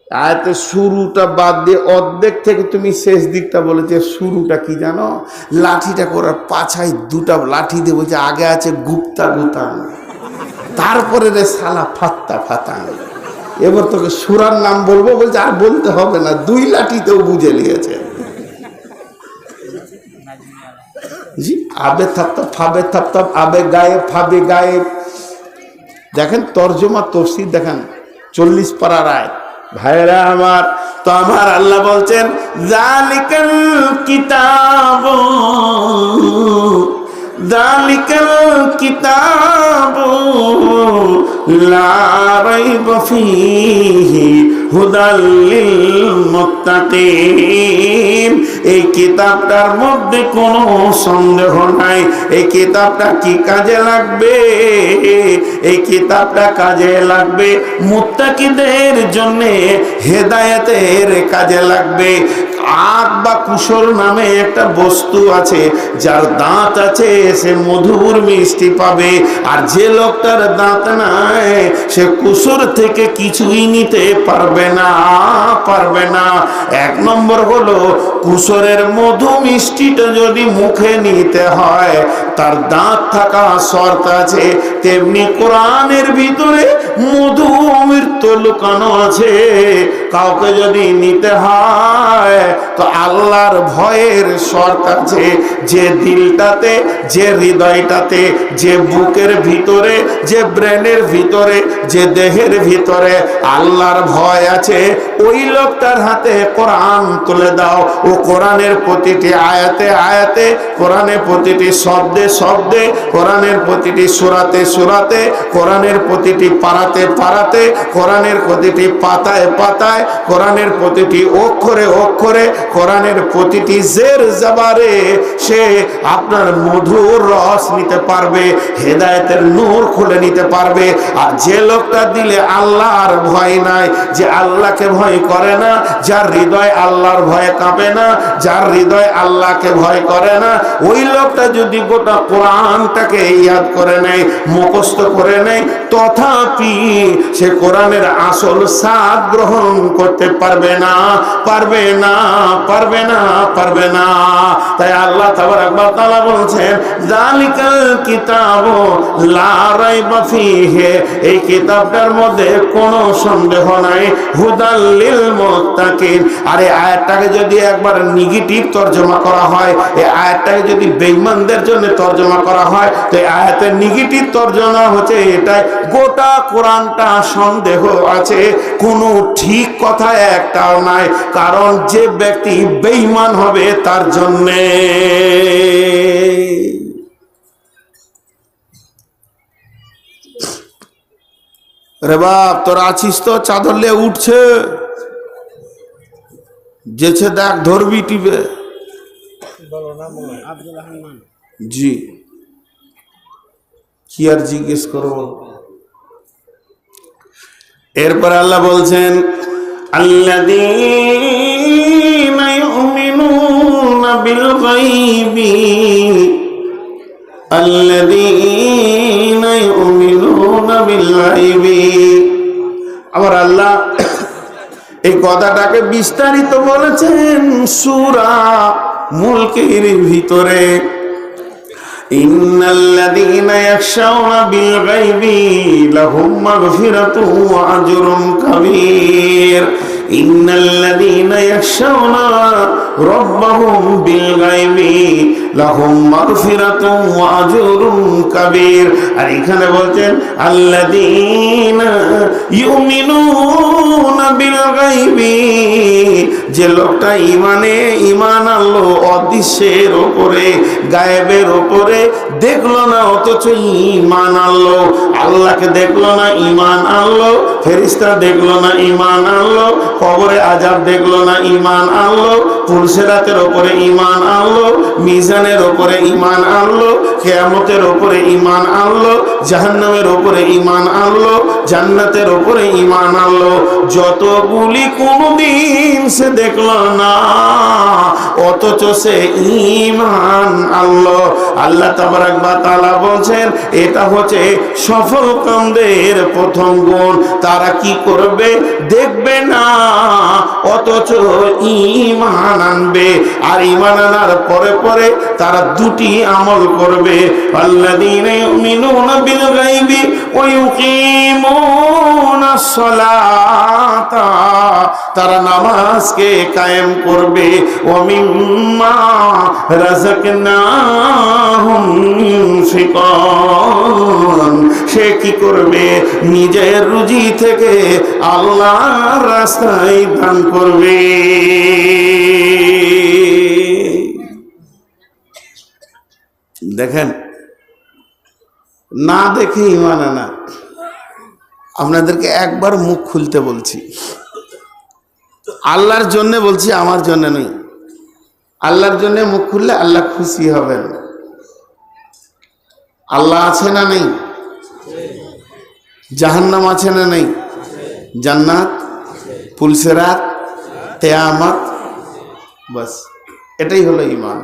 আয়াতের শুরুটা বাদ দিয়ে অর্ধেক থেকে তুমি শেষ দিকটা বলেছে, শুরুটা কি জানো, লাঠিটা করার পাছায় দুটা লাঠি দিয়ে বলছে আগে আছে গুপ্তা গুতাং, তারপরে রে শালা ফাত্তা ফাতাং। এবার তোকে সূরার নাম বলবো, বলছে আর বলতে হবে না, 2 লাঠিতেও বুঝে নিয়েছে। জি, আবে থাপ্তাপ ফাবে থাপ্তাপ, আবে গায়েব ফাবে গায়েব। দেখেন তরজমা তফসির দেখেন, 40 পারার আয়াত। ভাইরা আমার, তো আমার আল্লাহ বলছেন যালিকাল কিতাবু, যালিকাল কিতাবু লা রাইবা ফীহি হুদাল লিল মুত্তাকিন। এই কিতাবটার মধ্যে কোনো সন্দেহ নাই। এই কিতাবটা কি কাজে লাগবে? এই কিতাবটা কাজে লাগবে মুত্তাকিদের জন্য, হেদায়েতের কাজে লাগবে। আখ বা কুসর নামে একটা বস্তু আছে, যার দাঁত আছে সে মধুর মিষ্টি পাবে, আর যে লোকটার দাঁত নাই সে কুসর থেকে কিছুই নিতে পারবে না, পারবে না। 1 নম্বর হলো কুসরের মধু মিষ্টিটা যদি মুখে নিতে হয় তার দাঁত থাকা শর্ত আছে, তেমনি কোরআনের ভিতরে মধু অমৃত লুকানো আছে। কাউকে যদি নিতে হয় তো আল্লাহর ভয়ের শর্ত আছে, যে দিলটাতে, যে হৃদয়টাতে, যে বুকের ভিতরে, যে ব্রেনের ভিতরে, যে দেহের ভিতরে আল্লাহর ভয় আছে, ওই লোকটার হাতে কোরআন তুলে দাও। ও কোরআনের প্রতিটি আয়াতে আয়াতে, কোরআনের প্রতিটি শব্দে শব্দে, কোরআনের প্রতিটি সূরাতে সূরাতে, কোরআনের প্রতিটি পারাতে পারাতে, কোরআনের প্রতিটি পাতায় পাতায়, কোরআনের প্রতিটি অক্ষরে অক্ষরে, কোরআনের প্রতিটি জের জবারে সে আপনার মধুর রস নিতে পারবে, হেদায়েতের নূর খুলে নিতে পারবে। আর যে লোকটা দিলে আল্লাহর ভয় নাই, যে আল্লাহকে ভয় করে না, যার হৃদয় আল্লাহর ভয়ে কাঁপে না, যার হৃদয় আল্লাহকে ভয় করে না, ওই লোকটা যদি গোটা কোরআনটাকে ইয়াদ করে নেয়, মুখস্থ করে নেয়, তথাপি সে কোরআনের আসল স্বাদ গ্রহণ করতে পারবে না, পারবে না, পারবে না, পারবে না। তাই আল্লাহ তাবারাক ওয়া তাআলা বলছেন যালিকাল কিতাবু লা রাইবা ফীহি, এই কিতাবটার মধ্যে কোনো সন্দেহ নাই, হুদাল লিল মুত্তাকিন। আর এই আয়াতটাকে যদি একবার নেগেটিভ তরজমা করা হয়, এই আয়াতটাকে যদি বেঈমানদের জন্য তরজমা করা হয়, তো এই আয়াতের নেগেটিভ তরজমা হচ্ছে এটাই, গোটা কোরআনটা সন্দেহ আছে, কোনো ঠিক কথা একটাও নাই। কারণ যে ব্যক্তি বেঈমান হবে তার জন্যে। রে বাপ, তোরা আছিস তো? চাদর নিয়ে উঠছে, যেছে দেখ, ধরবি টিপে। জি, কি আর জিজ্ঞেস করবো? এরপর আল্লাহ বলছেন আল্লাযীনা ইউমিনুনা বিল গায়বি, আল্লাযীনা ইউমিনুনা বিল গায়বি। আবার আল্লাহ এই কথাটাকে বিস্তারিত বলেছেন সূরা মুলকের ভিতরে। ইন্নাল্লাযীনা ইয়াখশাউনা বিল গায়বি লাহুম মাগফিরাতুন ওয়া আজরুন কাবীর। ইন্নাল্লাযীনা ইয়াখশাউনা রাব্বাহুম বিল গায়বি লাহুম মাগফিরাতুন ওয়া আজরুন কাবীর। আর এখানে বলছেন আল্লাযীনা ইউমিনুনা বিল গায়বি, যে লোকটা ঈমান আনলো অদৃশ্যের উপরে, গায়েবের উপরে, দেখলো না অথচ ঈমান আনলো। আল্লাহকে দেখলো না, ঈমান আনলো। ফেরেশতা দেখলো না, ঈমান আনলো। কবরে আযাব দেখলো না, ঈমান আনলো। পুলসিরাতের উপরে ঈমান আনলো। মিজানের উপরে ঈমান আনলো। কিয়ামতের উপরে ঈমান আনলো। জাহান্নামের উপরে ঈমান আনলো। জান্নাতের উপরে ঈমান আনলো। যতগুলি কোনদিন সে দেখলো না, অথচ সে ঈমান আনলো। আল্লাহ তাবারাক ওয়া তাআলা বলেন এটা হচ্ছে সফল কামদের প্রথম গুণ। তারা কি করবে? দেখবে না, অথচ ঈমান আনবে। আর ঈমান আনার পরে পরে তারা দুটি আমল করবে। আল্লাযীনা ইউমিনুনা বিল গায়বি ওয়া ইউকিমুনাস সালাতা, তারা নামাজকে কায়েম করবে। ওয়া মিম্মা রাযাকনাহুম ইউনফিকুন, সে কি করবে? নিজের রুজি থেকে আল্লাহর রাস্তায় দান করবে। দেখেন, না দেখে ঈমান আনা। আপনাদেরকে একবার মুখ খুলতে বলছি, আল্লাহর জন্য বলছি, আমার জন্য নই। আল্লাহর জন্য মুখ খুললে আল্লাহ খুশি হবেন। আল্লাহ আছে না নেই? জাহান্নাম আছে না নেই? জান্নাত, পুলসিরাত, কিয়ামত, বাস এটাই হলো ঈমান।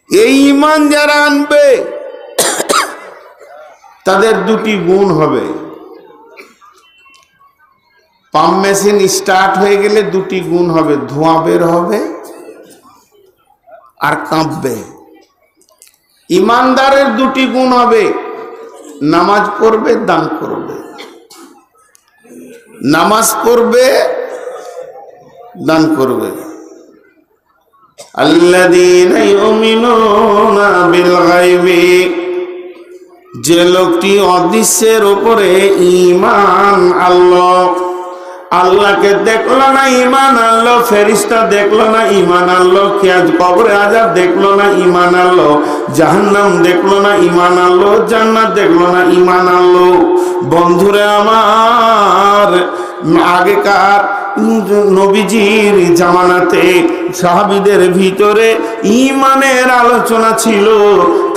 এই ঈমান যারা আনবে তাদের দুটি গুণ হবে। পাম্প মেশিন স্টার্ট হয়ে গেলে দুটি গুণ হবে, ধোঁয়া বের হবে আর কাঁপবে। ঈমানদারের দুটি গুণ হবে, নামাজ পড়বে, দান করবে। নামাজ পড়বে, দান করবে। আল্লাযীনা ইউমিনুনা বিল গায়বি, যে লোকটি অদৃশ্যের উপরে ঈমান আনলো। আল্লাহকে দেখলো না, ঈমান আনলো। ফেরেশতা দেখলো না, ঈমান আনলো। কবরে আযাব দেখলো না, ঈমান আনলো। জাহান্নাম দেখলো না, ঈমান আনলো। জান্নাত দেখলো না, ঈমান আনলো। বন্ধুরা আমার, আগেকার নবীজির জামানাতে সাহাবীদের ভিতরে ঈমানের আলোচনা ছিল।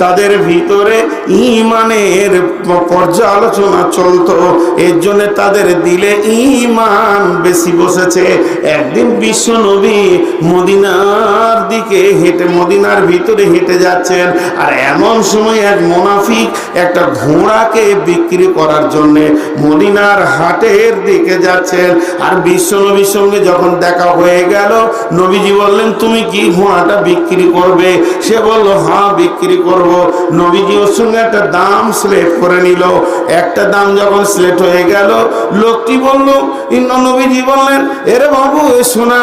তাদের ভিতরে ঈমানের পর্যালোচনা চলতো। এর জন্য তাদের দিলে ঈমান বেশি বসেছে। একদিন বিশ্ব নবী মদিনার দিকে হেঁটে, মদিনার ভিতরে হেঁটে যাচ্ছেন। আর এমন সময় এক মুনাফিক একটা ঘোড়াকে বিক্রি করার জন্য মদিনার হাটের দিকে যাচ্ছেন। আর বিশ্ব নবীর সঙ্গে যখন দেখা হয়ে গেল, নবীজি বললেন, তুমি কি ঘোড়াটা বিক্রি করবে? সে বলল, হ্যাঁ বিক্রি করব। নবীজি ওর সঙ্গে একটা দাম সিলেক্ট করে নিল। একটা দাম যখন সিলেক্ট হয়ে গেল, লোকটি বলল, নবীজি বললেন, এরে বাবু এসো না,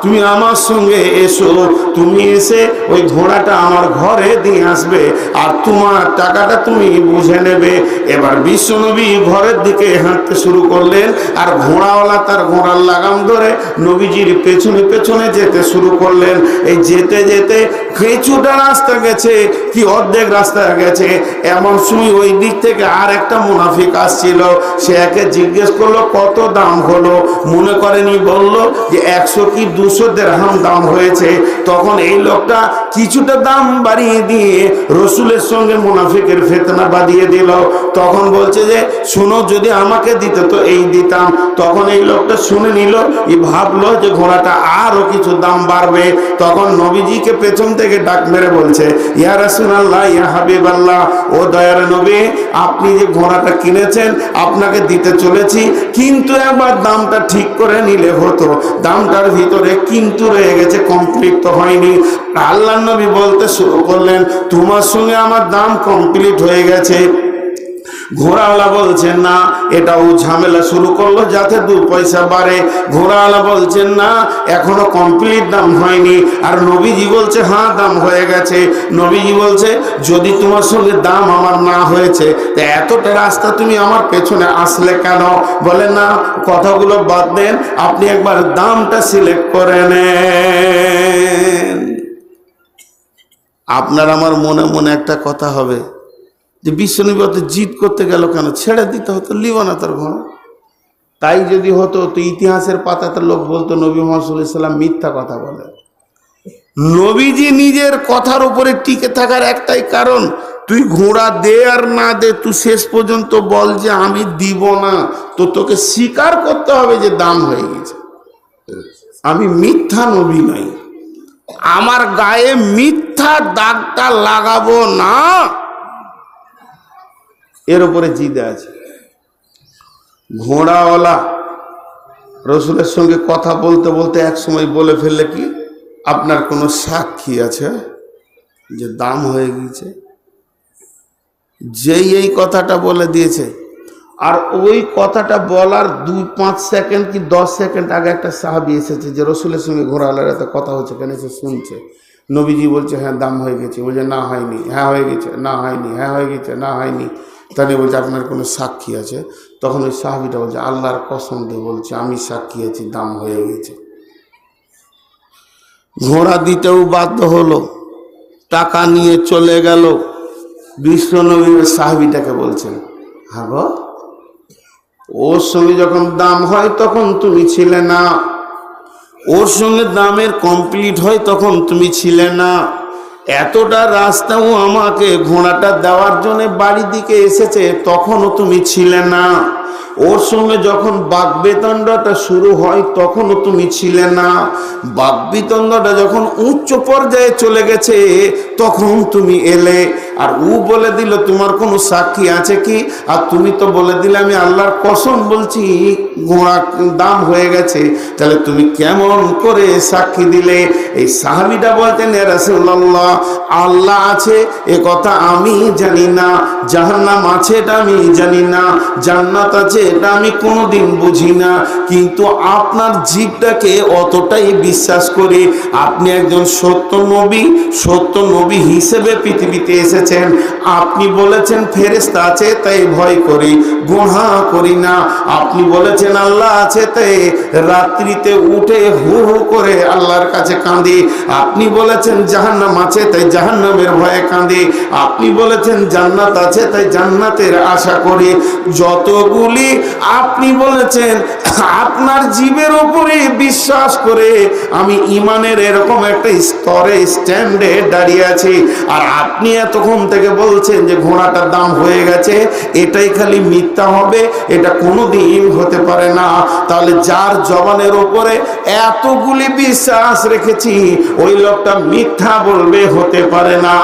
তুমি আমার সঙ্গে এসো। তুমি এসে ওই ঘোড়াটা আমার ঘরে দিয়ে আসবে, আর তোমার টাকাটা তুমি বুঝে নেবে। এবার বিশ্বনবী ঘরের দিকে হাঁটতে শুরু করলেন, আর ঘোড়াওয়ালা তার ঘোড়ার লাগাম ধরে নবীজির পেছনে পেছনে যেতে শুরু করলেন। এই যেতে যেতে কিছুটা রাস্তা গেছে, কি অর্ধেক রাস্তা গেছে, এমন সময় ওই দিক থেকে আর একটা মুনাফিক আসছিল। সে একে জিজ্ঞেস করলো, কত দাম হলো? মনে করেনি, বলল যে 100 কি 200 দিরহাম দাম হয়েছে। তখন এই লোকটা কিছুটা দাম বাড়িয়ে দিয়ে রসুলের সঙ্গে মুনাফিকের ফিতনা বাঁধিয়ে দিল। তখন বলছে যে, শোনো, যদি আমাকে দিত তো এই দিতাম। তখন এই লোকটা শুনে নিল, ভাবলো যে ঘোড়াটা আরো কিছু দাম বাড়বে। তখন নবীজিকে পেছন থেকে থেকে ডাক মেরে বলছে, ইয়া রাসূলুল্লাহ, ইয়া হাবিবাল্লাহ, ও দয়ার নবী, আপনি যে ঘোড়াটা কিনেছেন আপনাকে দিতে চলেছি, কিন্তু একবার দামটা ঠিক করে নিলে হতো। দামটার ভিতরে কিন্তু রয়ে গেছে, কমপ্লিট তো হয়নি। আল্লাহর নবী বলতে শুরু করলেন, তোমার সঙ্গে আমার দাম কমপ্লিট হয়ে গেছে। ঘোড়াওয়ালা বলছেন না, এটাও ঝামেলা শুরু করলো যাতে 2 পয়সা বাড়ে। ঘোড়াওয়ালা বলছেন না, এখনো কমপ্লিট দাম হয়নি। আর নবীজি বলছে হ্যাঁ দাম হয়ে গেছে। নবীজি বলছে, যদি তোমার সঙ্গে দাম আমার না হয়েছে তা এতটা রাস্তা তুমি আমার পেছনে আসলে কেন? বলে না, কথাগুলো বাদ দেন, আপনি একবার দামটা সিলেক্ট করে নেন। আপনার আমার মনে মনে একটা কথা হবে যে বিশ্বনবী অত জিদ করতে গেল কেন? ছেড়ে দিতে হতো, লিব না তার ঘোড়া। তাই যদি হতো তো ইতিহাসের পাতাতে লোক বলতো নবী মুহাম্মদ সাল্লাল্লাহু আলাইহি ওয়াসাল্লাম মিথ্যা কথা বলে। নবীজি নিজের কথার উপরে টিকে থাকার একটাই কারণ, তুই ঘোড়া দে আর না দে, তুই শেষ পর্যন্ত বল যে আমি দিব না, তো তোকে স্বীকার করতে হবে যে দাম হয়ে গেছে। আমি মিথ্যা নবী নই, আমার গায়ে মিথ্যা দাগটা লাগাবো না, এর উপরে জিদে আছে। ঘোড়াওয়ালা রসুলের সঙ্গে কথা বলতে বলতে এক সময় বলে ফেললে কি, আপনার কোনো সাক্ষী আছে যে দাম হয়ে গিয়েছে? যেই এই কথাটা বলে দিয়েছে, আর ওই কথাটা বলার 2-5 সেকেন্ড কি 10 সেকেন্ড আগে একটা সাহাবী এসেছে যে রসুলের সঙ্গে ঘোড়াওয়ালার এত কথা হচ্ছে কেন, এসে শুনছে। নবীজি বলছে হ্যাঁ দাম হয়ে গেছে, বলছে না হয়নি, হ্যাঁ হয়ে গেছে, না হয়নি, হ্যাঁ হয়ে গেছে, না হয়নি। তাহলে বলছে আপনার কোনো সাক্ষী আছে? তখন ওই সাহাবীটা বলছে, আল্লাহর কসম দিয়ে বলছে আমি সাক্ষী আছি, দাম হয়ে গেছে। ঘোড়া দিতেও বাধ্য হলো, টাকা নিয়ে চলে গেল। বিশ্বনবী সাহাবীটাকে বলছেন, হ্যাঁ গো, ওর সঙ্গে যখন দাম হয় তখন তুমি ছিলে না, ওর সঙ্গে দামের কমপ্লিট হয় তখন তুমি ছিলে না, এতটা রাস্তাও আমাকে ঘোড়াটা দেওয়ার জন্য বাড়ি দিকে এসেছে তখনও তুমি ছিলে না, ওর সঙ্গে যখন বাগবিতণ্ডাটা শুরু হয় তখনও তুমি ছিলে না, বাগবিতণ্ডাটা যখন উচ্চ পর্যায়ে চলে গেছে তখন তুমি এলে। আর ও বলে দিল তোমার কোনো সাক্ষী আছে কি? আর তুমি তো বলে দিলে আমি আল্লাহর কসম বলছি ঘোড়া দাম হয়ে গেছে, তাহলে তুমি কেমন করে সাক্ষী দিলে? এই সাহাবীটা বলতেন, ইয়া রাসূলুল্লাহ, আল্লাহ আছে এ কথা আমি জানি না, জাহান্নাম আছে এটা আমি জানি না, জান্নাত আছে এটা আমি কোনোদিন বুঝি না, কিন্তু আপনার জিভটাকে অতটাই বিশ্বাস করি। আপনি একজন সত্য নবী হিসেবে পৃথিবীতে এসেছেন, আপনি বলেছেন ফেরেশতা আছে তাই ভয় করি, গুনাহ করি না, আপনি বলেছেন আল্লাহ আছে তাই রাত্রিতে উঠে হু হু করে আল্লাহর কাছে কাঁদি, আপনি বলেছেন জাহান্নাম আছে তাই জাহান্নামের ভয়ে কাঁদি, আপনি বলেছেন জান্নাত আছে তাই জান্নাতের আশা করি। যতগুলি আপনি বলেছেন আপনার জীবের উপরে বিশ্বাস করে আমি ইমানের এরকম একটা স্তরে স্ট্যান্ডে দাঁড়িয়ে আছি, আর আপনি এতক্ষণ থেকে বলছেন যে ঘোড়াটার দাম হয়ে গেছে, এটাই খালি মিথ্যা হবে, এটা কোনোদিন হতে পারে না। তাহলে যার জবানের উপরে এতগুলি বিশ্বাস রেখেছি ওই লোকটা মিথ্যা বলবে? হতে পারে না,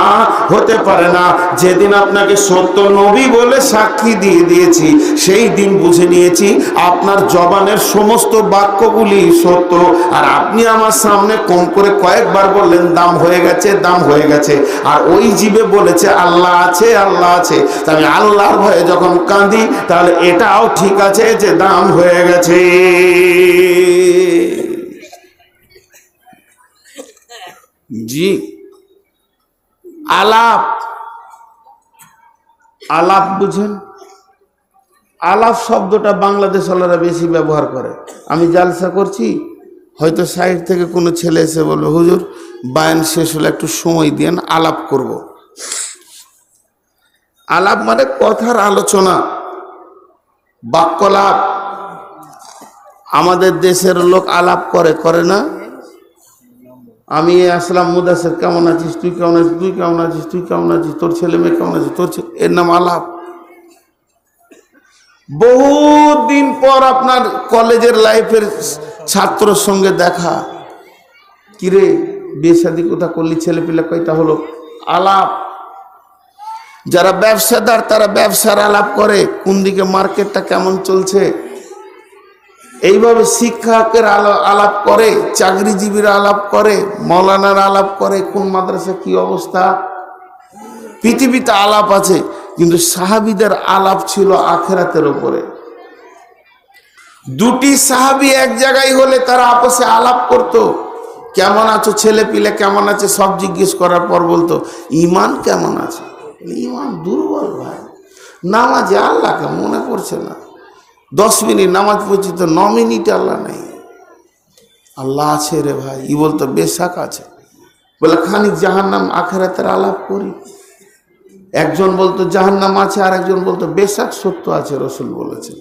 হতে পারে না। যেদিন আপনাকে সত্য নবী বলে সাক্ষী দিয়ে দিয়েছি সেই দিন বুঝে নিয়েছি আপনার জবানের সমস্ত বাক্যগুলি সত্য। আর আপনি আমার সামনে কম করে কয়েকবার বললেন দাম হয়ে গেছে, দাম হয়ে গেছে, আর ওই জীবে বলেছে আল্লাহ আছে, আল্লাহ আছে। আমি আল্লাহর ভয়ে যখন কাঁদি তাহলে এটাও ঠিক আছে যে দাম হয়ে গেছে। জি, আলাপ, আলাপ বুঝেন? আলাপ শব্দটা বাংলাদেশ ওয়ালারা বেশি ব্যবহার করে। আমি জালসা করছি, হয়তো সাইড থেকে কোনো ছেলে এসে বলবে হুজুর বায়ান শেষ হলে একটু সময় দেন, আলাপ করব। আলাপ মানে কথার আলোচনা, বাক্যলাপ। আমাদের দেশের লোক আলাপ করে, করে না? আমি আসলাম, মুদাসের কেমন আছিস, তুই কেমন আছিস, তুই কেমন আছিস, তুই কেমন আছিস, তোর ছেলে মেয়ে কেমন আছিস, তোর এর নাম আলাপ। বহুদিন পর আপনার কলেজের লাইফের ছাত্রর সঙ্গে দেখা, কিরে বিয়ে শাদী কোথা করলি, ছেলে পিলে কয়টা হলো, আলাপ। যারা ব্যবসাদার তারা ব্যবসার আলাপ করে, কোন দিকে মার্কেটটা কেমন চলছে। এইভাবে শিক্ষকের আলাপ করে, চাকরিজীবীরা আলাপ করে, মৌলানার আলাপ করে, কোন মাদ্রাসা কি অবস্থা। পৃথিবীতে আলাপ আছে, কিন্তু সাহাবীদের আলাপ ছিল আখিরাতের উপরে। দুটি সাহাবী এক জায়গায় হলে তারা আপসে আলাপ করত। কেমন আছো ছেলে পিলে, কেমন আছে সব জিজ্ঞেস করার পর বলতো ঈমান কেমন আছে। ঈমান দুর্বল ভাই, নামাজে আল্লাহকে মনে পড়ছে না, 10 মিনিট নামাজ পড়ছি তো 9 মিনিট আল্লাহ নেই। আল্লাহ আছে রে ভাই, ই বলতো বেশাক আছে। বলে খানিক জাহান্নাম আখিরাতের আলাপ করি। একজন বলতো জাহান্নাম আছে, আর একজন বলতো বেশাক সত্য আছে, রসুল বলেছেন।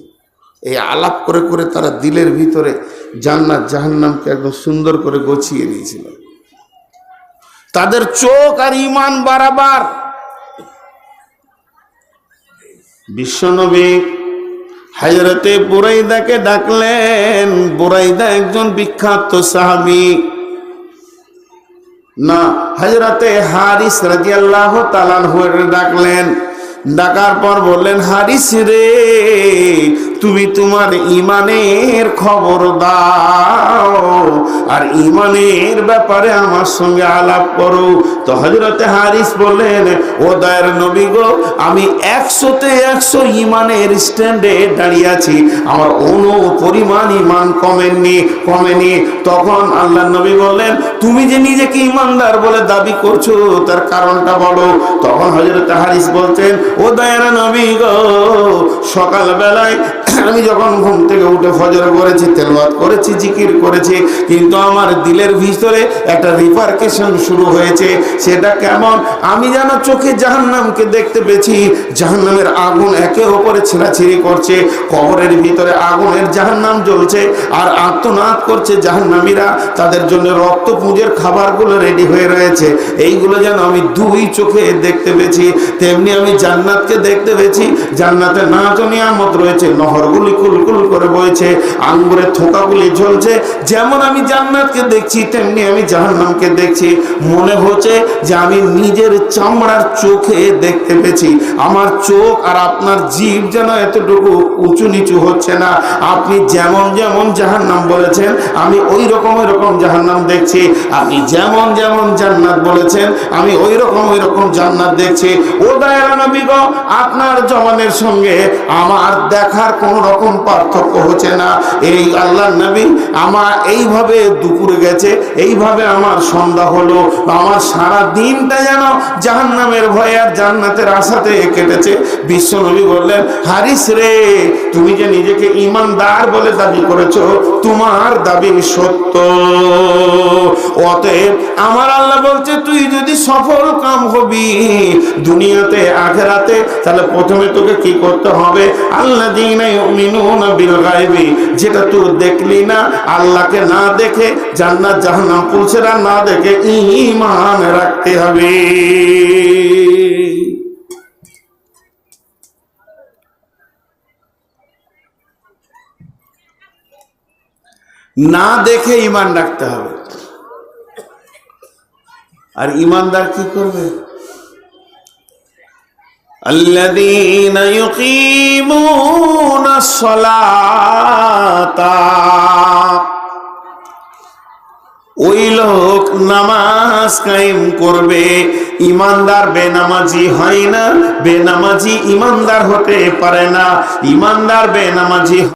এই আলাপ করে করে তারা দিলের ভিতরে জান্নাত জাহান্নামকে একদম সুন্দর করে গছিয়ে নিয়েছিল। তাদের চোখ আর ঈমান বারাবার। বিশ্বনবী হযরতে বুরাইদাকে ডাকলেন। বুরাইদা একজন বিখ্যাত সাহাবী না, হযরতে হারিস রাদিয়াল্লাহু তাআলা আনহু ডাকলেন। ডাকার পর বললেন, হারিস রে, তুমি তোমার ঈমানের খবর দাও আর ঈমানের ব্যাপারে আমার সঙ্গে আলাপ করো। তো হযরতে হারিস বললেন, ও দয়ার নবী গো, আমি 100-তে 100 ঈমানের স্ট্যান্ডে দাঁড়িয়ে আছি, আমার পরিমাণ ঈমান কমেনি। তখন আল্লাহর নবী বললেন, তুমি যে নিজেকে ঈমানদার বলে দাবি করছো তার কারণটা বলো। তখন হযরতে হারিস বলতেন, ও দয়ার নবী গো, সকাল বেলায় আমি যখন ঘুম থেকে উঠে ফজর করেছি, তেলাওয়াত করেছি, জিকির করেছি, কিন্তু আমার দিলের ভিতরে একটা রিপারকেশন শুরু হয়েছে। সেটা কেমন? আমি যেন চোখে জাহান্নামকে দেখতে পেয়েছি, জাহান্নামের আগুন একের উপরে ছিঁড়াছিঁড়ি করছে, কবরের ভিতরে আগুনের জাহান্নাম জ্বলছে আর আর্তনাদ করছে জাহান্নামীরা, তাদের জন্য রক্তপুঞ্জের খাবারগুলো রেডি হয়ে রয়েছে। এইগুলো যেন আমি 2 চোখে দেখতে পেয়েছি। তেমনি আমি জান্নাতকে দেখতে পেয়েছি, জান্নাতে নাজ নিয়ামত রয়েছে, নহরগুলি কুলকুল করে বইছে, আঙ্গুরের থোকাগুলি ঝলছে। যেমন আমি জান্নাতকে দেখছি, তেমনি আমি জাহান্নামকে দেখছি। মনে হচ্ছে যে আমি নিজের চামড়ার চোখে দেখতে পেয়েছি। আমার চোখ আর আপনার জিভ যেন এতটুকু উঁচু নিচু হচ্ছে না। আপনি যেমন যেমন জাহান্নাম বলেছেন, আমি ওই রকম জাহান্নাম দেখছি। আপনি যেমন যেমন জান্নাত বলেছেন, আমি ওই রকম জান্নাত দেখছি। ও দয়ার নবী গো, আপনার জবানের সঙ্গে আমার দেখার কোন রকম পার্থক্য হচ্ছে না। এই আল্লাহর নবী, আমার এইভাবে দুপুরে গেছে, এইভাবে আমার সন্ধ্যা হলো, আমার সারা দিনটা যেন জাহান্নামের ভয়ে আর জান্নাতের আশাতে কেটেছে। বিশ্ব নবী বললেন, হারিস রে, তুমি যে নিজেকে ঈমানদার বলে দাবি করেছো, তোমার দাবি সত্য। অতএব আমার আল্লাহ বলছে, তুই যদি সফল কাম হবি দুনিয়াতে আখিরাতে, তাহলে প্রথমে তোকে কি করতে হবে? আল্লাযীনা ইউমিনুনা বিল গায়বি, যেটা তুই দেখলি না, আল্লাহকে না দেখে, জান্নাত জাহান্নাম পুলসেরা না দেখে ঈমান রাখতে হবে। না দেখে ঈমান রাখতে হবে। আর ঈমানদার কি করবে? الذين يقيمون الصلاة, ওই লোক নামাজ কায়েম করবে। ঈমানদার বেনামাজি হয় না, বেনামাজি ঈমানদার হতে পারে না। ঈমানদার বেনামাজি